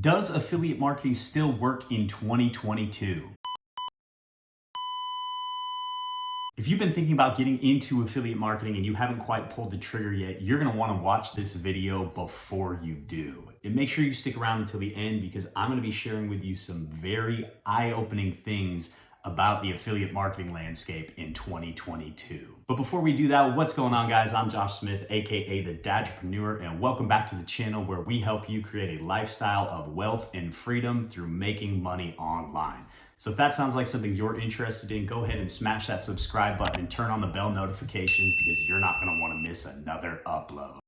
Does affiliate marketing still work in 2022? If you've been thinking about getting into affiliate marketing and you haven't quite pulled the trigger yet, you're gonna wanna watch this video before you do. And make sure you stick around until the end because I'm gonna be sharing with you some very eye-opening things about the affiliate marketing landscape in 2022. But before we do that, what's going on, guys? I'm Josh Smith, aka the Dadtreprenewer, and welcome back to the channel where we help you create a lifestyle of wealth and freedom through making money online. So if that sounds like something you're interested in, go ahead and smash that subscribe button and turn on the bell notifications because you're not gonna wanna miss another upload.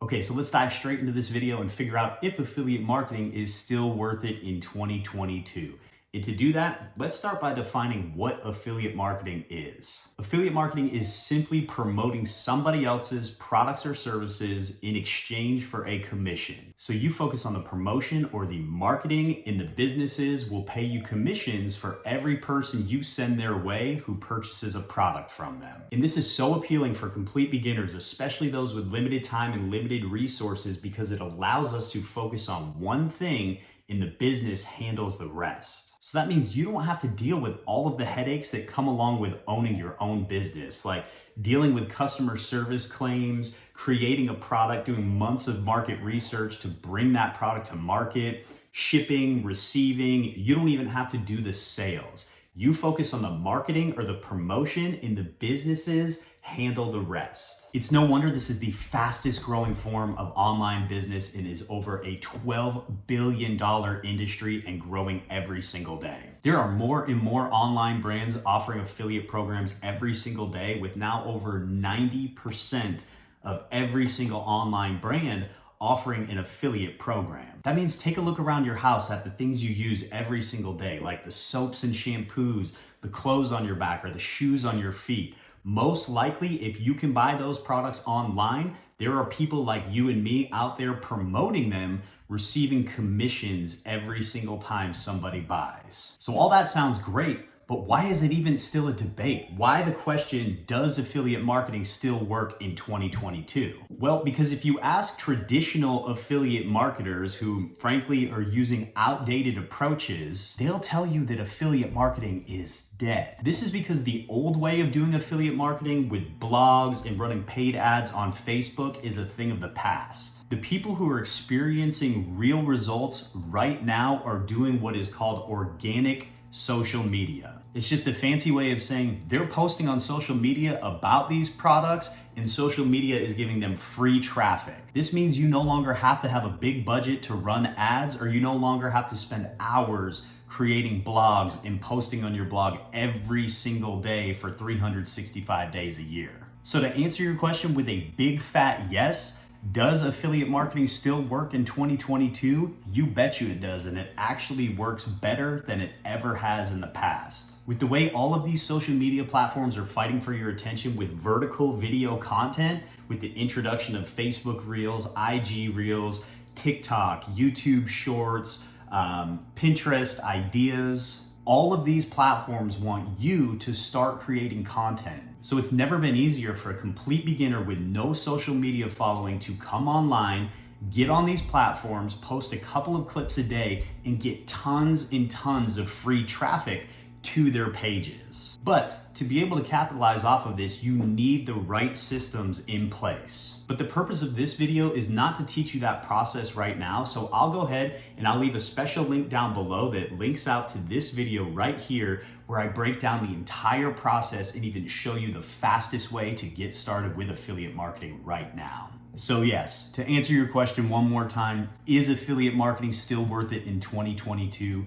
Okay, so let's dive straight into this video and figure out if affiliate marketing is still worth it in 2022. And to do that, let's start by defining what affiliate marketing is. Affiliate marketing is simply promoting somebody else's products or services in exchange for a commission. So you focus on the promotion or the marketing, and the businesses will pay you commissions for every person you send their way who purchases a product from them. And this is so appealing for complete beginners, especially those with limited time and limited resources, because it allows us to focus on one thing and the business handles the rest. So that means you don't have to deal with all of the headaches that come along with owning your own business, like dealing with customer service claims, creating a product, doing months of market research to bring that product to market, shipping, receiving. You don't even have to do the sales. You focus on the marketing or the promotion, and the businesses handle the rest. It's no wonder this is the fastest growing form of online business and is over a $12 billion industry and growing every single day. There are more and more online brands offering affiliate programs every single day, with now over 90% of every single online brand offering an affiliate program. That means take a look around your house at the things you use every single day, like the soaps and shampoos, the clothes on your back, or the shoes on your feet. Most likely, if you can buy those products online, there are people like you and me out there promoting them, receiving commissions every single time somebody buys. So all that sounds great, but why is it even still a debate? Why the question, does affiliate marketing still work in 2022? Well, because if you ask traditional affiliate marketers who frankly are using outdated approaches, they'll tell you that affiliate marketing is dead. This is because the old way of doing affiliate marketing with blogs and running paid ads on Facebook is a thing of the past. The people who are experiencing real results right now are doing what is called organic social media. It's just a fancy way of saying they're posting on social media about these products, and social media is giving them free traffic. This means you no longer have to have a big budget to run ads, or you no longer have to spend hours creating blogs and posting on your blog every single day for 365 days a year. So to answer your question with a big fat yes, does affiliate marketing still work in 2022? You bet you it does, and it actually works better than it ever has in the past. With the way all of these social media platforms are fighting for your attention with vertical video content, with the introduction of Facebook Reels, IG Reels, TikTok, YouTube Shorts, Pinterest Ideas, all of these platforms want you to start creating content. So it's never been easier for a complete beginner with no social media following to come online, get on these platforms, post a couple of clips a day, and get tons and tons of free traffic to their pages. But to be able to capitalize off of this, you need the right systems in place. But the purpose of this video is not to teach you that process right now, so I'll go ahead and I'll leave a special link down below that links out to this video right here, where I break down the entire process and even show you the fastest way to get started with affiliate marketing right now. So yes, to answer your question one more time, is affiliate marketing still worth it in 2022?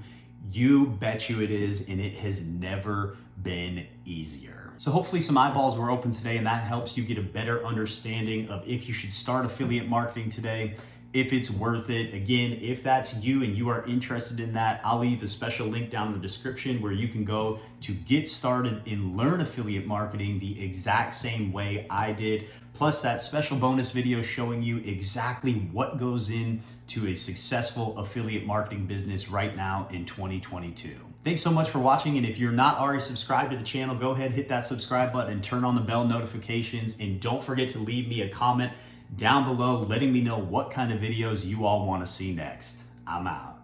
You bet you it is, and it has never been easier. So hopefully some eyeballs were open today, and that helps you get a better understanding of if you should start affiliate marketing today, if it's worth it. Again, if that's you and you are interested in that, I'll leave a special link down in the description where you can go to get started and learn affiliate marketing the exact same way I did, plus that special bonus video showing you exactly what goes into a successful affiliate marketing business right now in 2022. Thanks so much for watching, and if you're not already subscribed to the channel, go ahead, hit that subscribe button and turn on the bell notifications, and don't forget to leave me a comment down below letting me know what kind of videos you all want to see next. I'm out.